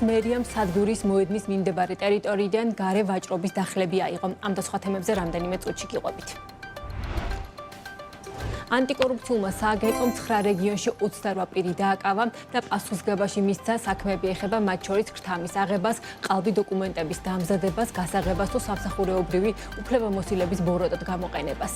მერიამ სადგურის მოედნის მიმდებარე ტერიტორიიდან გარე ვაჭრობის დახლები აიღო. ამ და სხვა თემებზე რამდენიმე წუთში გიყვებით. ანტიკორუფციულმა სააგენტომ 9 რეგიონში 28 პირი დააკავა და პასუხისგებაში მისცა საქმეები ეხება მათ შორის ქრთამის აღებას, ყალბი დოკუმენტების დამზადებას, გასაღებას თუ სამსახურეობრივი უფლებამოსილების ბოროტად გამოყენებას.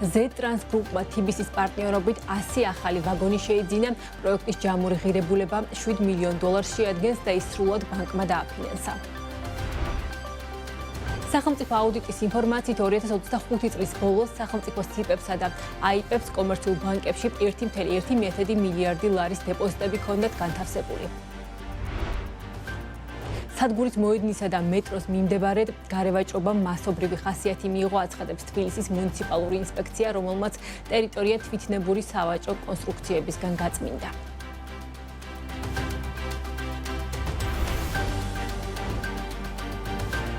Z-Trans Group-მა TBC-ის პარტნიორობით 100 ახალი ვაგონი შეიძინა, პროექტის ჯამური ღირებულება $7 მილიონ შეადგენს და ის სრულად ბანკმა დააფინანსა. სახელმწიფო აუდიტის ინფორმაციით 2025 წლის ბოლოს სახელმწიფოს ციპებსა და აიპებს კომერციულ ბანკებში 1,1 მილიარდი ლარის დეპოზიტები ჰქონდათ განთავსებული. სადგურის მოედნისა და მეტროს მიმდებარედ გარევაჭრობამ მასობრივი ხასიათი მიიღო, აცხადებს თბილისის მუნიციპალური ინსპექცია, რომელმაც ტერიტორია თვითნებური სავაჭრო კონსტრუქციებისგან გაწმინდა.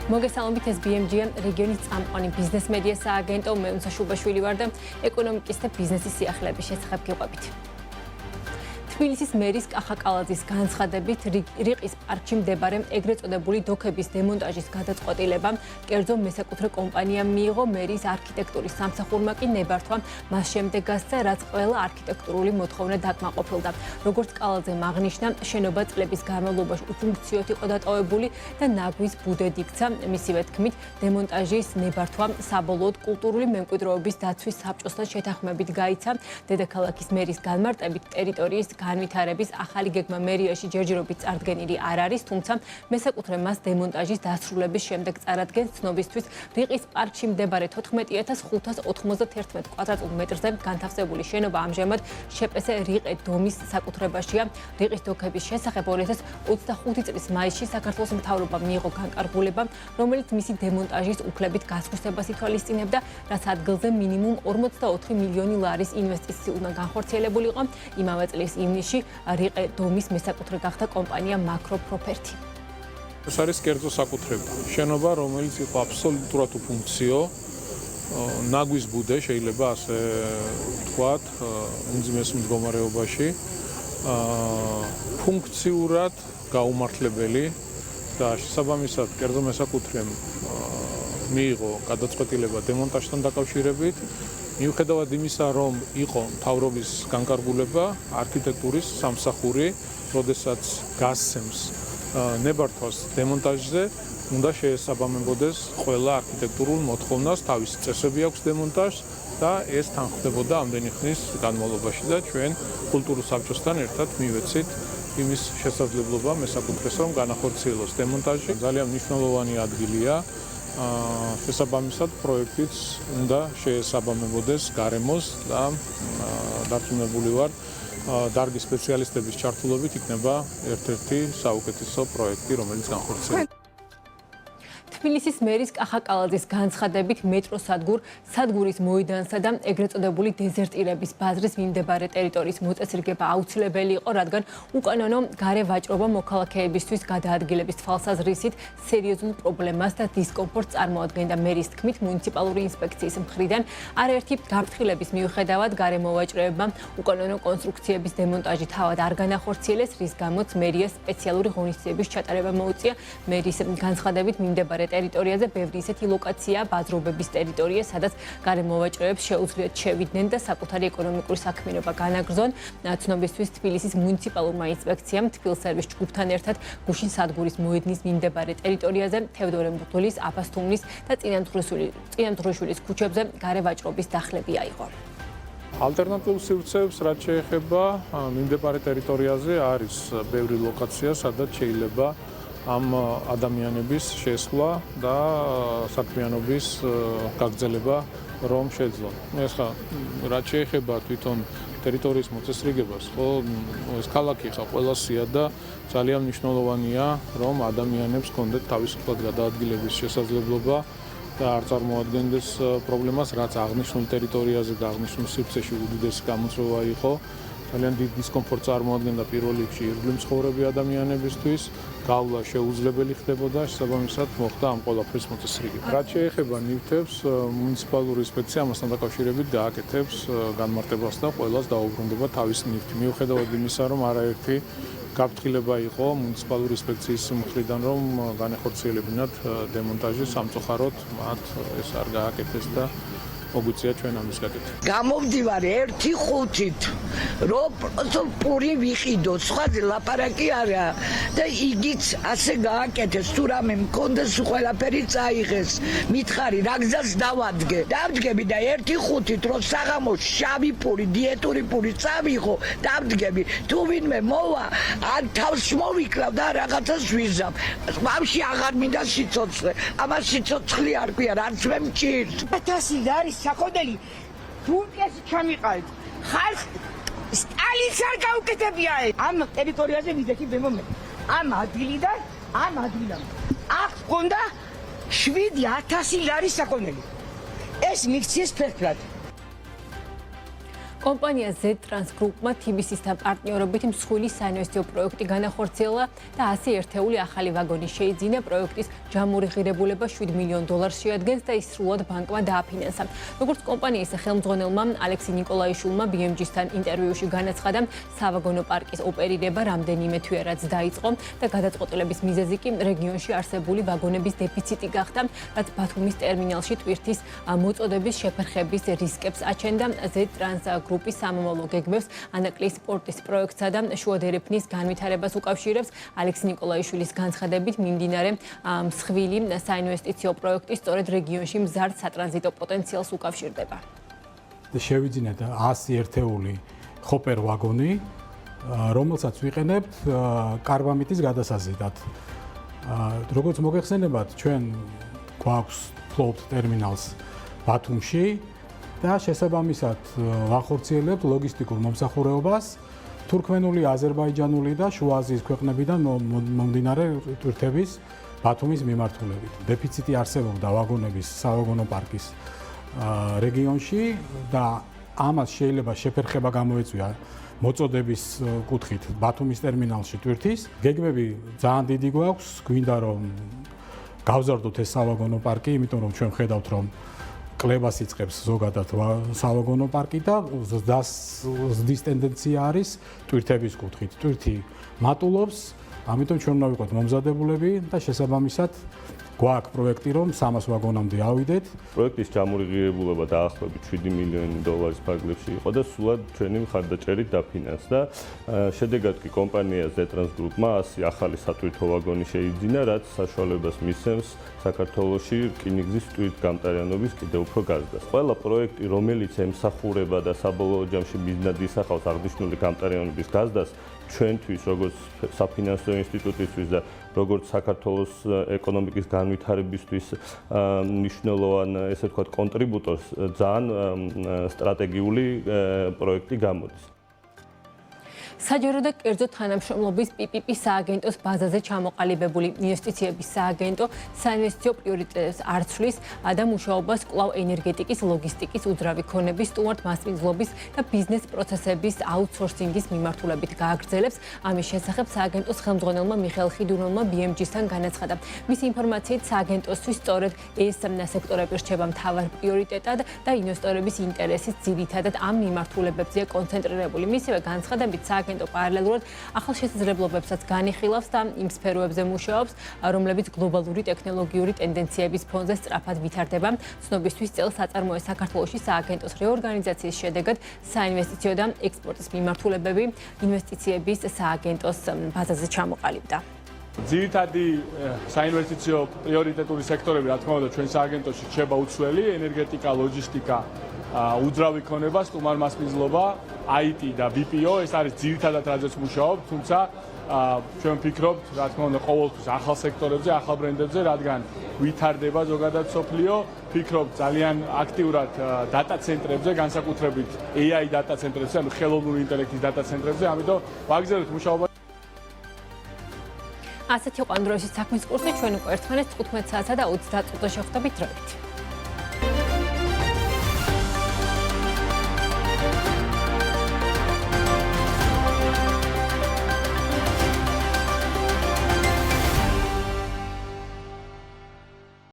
მოგესალმებით, ეს BMG-ია, რეგიონის წამყვანი ბიზნეს მედია სააგენტო, მე უნცა შუბაშვილი ვარ და ეკონომიკის და ბიზნესის სიახლეების შესახებ გიყვებით. თბილისის მერის კახა კალაძის განცხადებით, რიყის პარკში მდებარე ეგრეთ წოდებული დოქების დემონტაჟის გადაწყვეტილებამ კერძო მესაკუთრე კომპანიამ მიიღო, მერის არქიტექტურის სამსახურმა კი ნებართვა მას შემდეგ გასცა, რაც ყველა არქიტექტურული მოთხოვნა დაკმაყოფილდა. როგორც კალაძემ აღნიშნა, შენობა წლების განმავლობაში უფუნქციოდ იყო დატოვებული და ნაგვის ბუდედ იქცა. მისივე თქმით, დემონტაჟის ნებართვა საბოლოოდ კულტურული მემკვიდრეობის დაცვის საბჭოსთან შეთანხმებით გაიცა. დედაქალაქის მერის განმარტებით ტერიტორიის განვითარების ახალი გეგმა მერიაში ჯერჯერობით წარდგენილი არ არის, თუმცა მესაკუთრე მას დემონტაჟის დასრულების შემდეგ წარადგენს. ცნობისთვის, რიყის პარკში მდებარე 14591 კვადრატულ მეტრზე განთავსებული შენობა ამჟამად შეპესე რიყე დომის საკუთრებაშია. რიყის დოქების შესახებ 2025 წლის მაისში საქართველოს მთავრობამ მიიღო განკარგულება, რომელიც მისი დემონტაჟის უფლებით გასხვისებას ითვალისწინებდა, რაც ადგილზე მინიმუმ 44 მილიონი ლარის ინვესტიცია უნდა განხორციელებულიყო. იმავე წლის ივნისში რიყე დომის მესაკუთრე გახდა კომპანია Macro Property. ეს არის კერძო საკუთრება. შენობა, რომელიც იყო აბსოლუტურად უფუნქციო, ნაგვის ბუდე შეიძლება ასე ვთქვათ, უმძიმეს მდგომარეობაში, ფუნქციურად გაუმართლებელი და შესაბამისად კერძო მესაკუთრემ მიიღო გადაწყვეტილება დემონტაჟთან დაკავშირებით. მიუხედავად იმისა, რომ იყო მთავრობის განკარგულება, არქიტექტურის სამსახური, როდესაც გასცემს ნებართვას დემონტაჟზე, უნდა შეესაბამებოდეს ყველა არქიტექტურულ მოთხოვნას, თავისი წესები აქვს დემონტაჟს და ეს თანხმდებოდა ამდენი ხნის განმავლობაში და ჩვენ კულტურულ საბჭოსთან ერთად მივეცით იმის შესაძლებლობა მესაკუთრეს, რომ განახორციელოს დემონტაჟი. ძალიან მნიშვნელოვანი ადგილია. შესაბამისად პროექტიც უნდა შეესაბამებოდეს გარემოს და დარწმუნებული ვარ, დარგის სპეციალისტების ჩართულობით იქნება ერთ-ერთი საუკეთესო პროექტი, რომელიც განხორციელდება. თბილისის მერის კახა კალაძის განცხადებით, მეტრო სადგურის მოედანსა და ეგრეთ წოდებული დეზერტირების ბაზრის მიმდებარე ტერიტორიის მოწესრიგება აუცილებელი იყო, რადგან უკანონო გარე ვაჭრობა მოქალაქეებისთვის გადაადგილების თვალსაზრისით სერიოზულ პრობლემას და დისკომფორტს წარმოადგენდა. მერის თქმით, მუნიციპალური ინსპექციის მხრიდან არაერთი გაფრთხილების მიუხედავად გარე მოვაჭრეებმა უკანონო კონსტრუქციების დემონტაჟი თავად არ განახორციელეს, რის გამოც მერიას სპეციალური ღონისძიების ჩატარება მოუწია. მერის განცხადებით, მიმდებარე ტერიტორიაზე ბევრი ისეთი ლოკაციაა, ბაზრობების ტერიტორია, სადაც გარე მოვაჭრეებს შეუძლიათ შევიდნენ და საკუთარი ეკონომიკური საქმიანობა განაგრძონ. ცნობისთვის, თბილისის მუნიციპალურმა ინსპექციამ თბილსერვის ჯგუფთან ერთად გუშინ სადგურის მოედნის მიმდებარე ტერიტორიაზე, თევდორე მღვდლის, აბას თუმნის და წინამძღვრიშვილის ქუჩებზე გარე ვაჭრობის დახლები აიღო. ალტერნატიულ სივრცეებს, რაც შეეხება მიმდებარე ტერიტორიაზე, არის ბევრი ლოკაცია, სადაც შეიძლება ამ ადამიანების შესვლა და საქმიანობის გაგრძელება რომ შეძლონ. ეს ხა რაც შეეხება თვითონ ტერიტორიის მოწესრიგებას, ხო, ეს ქალაქი ხა ყველასია და ძალიან მნიშვნელოვანია, რომ ადამიანებს ჰქონდეთ თავისუფლად გადაადგილების შესაძლებლობა და არ წარმოადგენდეს პრობლემას, რაც აღნიშნულ ტერიტორიაზე და აღნიშნულ სივრცეში უდიდესი გამოწვევა იყო. ძალიან დიდ დისკომფორტს წარმოადგენდა პირველ რიგში ირგვლივ მცხოვრები ადამიანებისთვის, გავლა შეუძლებელი ხდებოდა, შესაბამისად მოხდა ამ ყველაფრის მოწესრიგება. რაც შეეხება ნივთებს, მუნიციპალური ინსპექცია ამასთან დაკავშირებით გააკეთებს განმარტებას და ყველას დაუბრუნდება თავისი ნივთი. მიუხედავად იმისა, რომ არაერთი გაფრთხილება იყო მუნიციპალური ინსპექციის მხრიდან, რომ განეხორციელებინათ დემონტაჟი სამწუხაროდ მათ ეს არ გააკეთეს და მოგვიწია ჩვენ ამის გაკეთება. გამოვდივარ 1-5-ით, რომ პური ვიყიდო, სხვაზე ლაპარაკი არა და იგიც ასე გააკეთეს, თუ რამე მქონდეს ყველაფერი წაიღეს. მითხარი რა გზას დავადგე. დავდგები და 1-5-ით რომ საღამოს შავი პური, დიეტური პური წავიღო, დავდგები. თუ ვინმე მოვა, ან თავს მოვიკლავ და რაღაცას ვიზამ. მამში აღარ მინდა სიცოცხლე. ამას სიცოცხლე არ ქვია, არც მე მჭირს. 1000 არის საკოდელი თურქეთში ჩამიყალით. ხალხ სტალინს არ გაუკეთებია ამ ტერიტორიაზე ვიზეთი ბემომე. ამ ადგილიდან ამ ადგილამ. აქ გონდა 7000 ლარი საკოდელი. ეს მიქციეს ფერფლად. კომპანია Z-Trans Group-მა TBC-სთან პარტნიორობით მსხვილი საინვესტიციო პროექტი განახორციელა და 100 ერთეული ახალი ვაგონი შეიძინა. პროექტის ჯამური ღირებულება $7 მილიონ შეადგენს და ის სრულად ბანკმა დააფინანსა. როგორც კომპანიის ხელმძღვანელმა ალექსი ნიკოლაიშვილმა BMG-სთან ინტერვიუში განაცხადა, სავაგონო პარკის ოპერირება რამდენიმე თვე რაც დაიწყო და გადაწყვეტილების მიზეზი კი რეგიონში არსებული ვაგონების დეფიციტი გახდა, რაც ბათუმის ტერმინალში ტვირთის მოწოდების შეფერხების რისკებს აჩენდა. Z-Trans Group-ის სამომავლო გეგმებს ანაკლის პორტის პროექტსა და შუადერეფნის განვითარებას უკავშირებს. ალექსი ნიკოლაიშვილის განცხადებით, მიმდინარე მსხვილი საინვესტიციო პროექტი სწორედ რეგიონში მზარდ სატრანზიტო პოტენციალს უკავშირდება. შევიძინეთ 100 ერთეული ხოპერ ვაგონი, რომელსაც ვიყენებთ კარბამიტის გადასაზიდად. როგორც მოგეხსენებათ, ჩვენ გვაქვს ფლოუტ ტერმინალს ბათუმში და შესაბამისად ვახორციელებთ ლოგისტიკურ მომსახურებას თურქმენული, აზერბაიჯანული და შუა აზიის ქვეყნებიდან მომდინარე ტვირთების ბათუმის მიმართულებით. დეფიციტი არსებობდა ვაგონების სავაგონო პარკის რეგიონში და ამას შეიძლება შეფერხება გამოეწვია მოწოდების კუთხით ბათუმის ტერმინალში ტვირთის. გეგმები ძალიან დიდი გვაქვს, გვინდა რომ გავზარდოთ ეს სავაგონო პარკი, იმიტომ რომ ჩვენ ხედავთ რომ კლებას იწყებს ზოგადად სავაგონო პარკი და ზრდის ტენდენცია არის ტვირთების კუთხით. ტვირთი მატულობს, ამიტომ ჩვენ უნდა ვიყოთ მომზადებულები და შესაბამისად გვაქვს პროექტი, რომ 300 ვაგონამდე ავიდეთ. პროექტის ჯამური ღირებულება დაახლოებით $7 მილიონ ფარგლებში იყო და სულად ჩვენი მხარდაჭერით დაფინანსდა. შედეგად კი კომპანია Z-Trans Group-მა 100 ახალი სატვირთო ვაგონი შეიძინა, რაც საშუალებას მისცემს საქართველოში რკინიგზის ტვირთგამტარიანობის კიდევ უფრო გაზრდას. ყველა პროექტი, რომელიც ემსახურება და საბოლოო ჯამში მიზნად ისახავს აღნიშნული გამტარიანობის გაზრდას, ჩვენთვის, როგორც საფინანსო ინსტიტუტისთვის და როგორც საქართველოს ეკონომიკის განვითარებისთვის მნიშვნელოვან, ესე ვთქვათ, კონტრიბუტორს ძალიან სტრატეგიული პროექტი გამოდის. საჯარო და კერძო თანამშრომლობის PPP სააგენტოს ბაზაზე ჩამოყალიბებული ინვესტიციების სააგენტო საინვესტიციო პრიორიტეტებს არ ცვლის და მუშაობას კვლავ ენერგეტიკის, ლოგისტიკის, უძრავი ქონების, სტუმართ მასპინძლობის და ბიზნეს პროცესების აუთსორსინგის მიმართულებით გააგრძელებს. ამის შესახებ სააგენტოს ხელმძღვანელმა მიხეილ ხიდუნოვმა BMG-სთან განაცხადა. მისი ინფორმაციით სააგენტოსთვის სწორედ ეს სექტორები რჩება მთავარ პრიორიტეტად და ინვესტორების ინტერესის ძირითადად ამ მიმართულებებზეა კონცენტრირებული. მისივე განცხადებით სააგენტო პარალელურად ახალ შესაძლებლობებსაც განიხილავს და იმ სფეროებზე მუშაობს, რომლებიც გლობალური ტექნოლოგიური ტენდენციების ფონზე სწრაფად ვითარდება. ცნობისთვის წელს აწარმოეს საქართველოში სააგენტოს რეორგანიზაციის შედეგად საინვესტიციო და ექსპორტის მიმართულებები ინვესტიციების სააგენტოს ბაზაზე ჩამოყალიბდა. ძირითადი საინვესტიციო პრიორიტეტული სექტორები, რა თქმა უნდა, ჩვენ სააგენტოში რჩება უცვლელი, ენერგეტიკა, ლოჯისტიკა, უძრავი ქონება, სტუმარ მასპინძლობა, IT და BPO, ეს არის ძირითადად რაზეც მუშაობ, თუმცა ჩვენ ვფიქრობთ, რა თქმა უნდა, ყოველთვის ახალ სექტორებზე, ახალ ბრენდებზე, რადგან ვითარდება ზოგადად სოფლიო, ვფიქრობ ძალიან აქტიურად დატა ცენტრებზე, განსაკუთრებით AI დატა ცენტრებზე, ანუ ხელოვნური ინტელექტის დატა ცენტრებზე, ამიტომ ვაგრძელებთ მუშაობა. ასეთი იყო ამ დროის საქმის კურსი, ჩვენ უკვე ერთმანეთს 15 საათსა და 30 წუთზე შეხვდებით დროებით.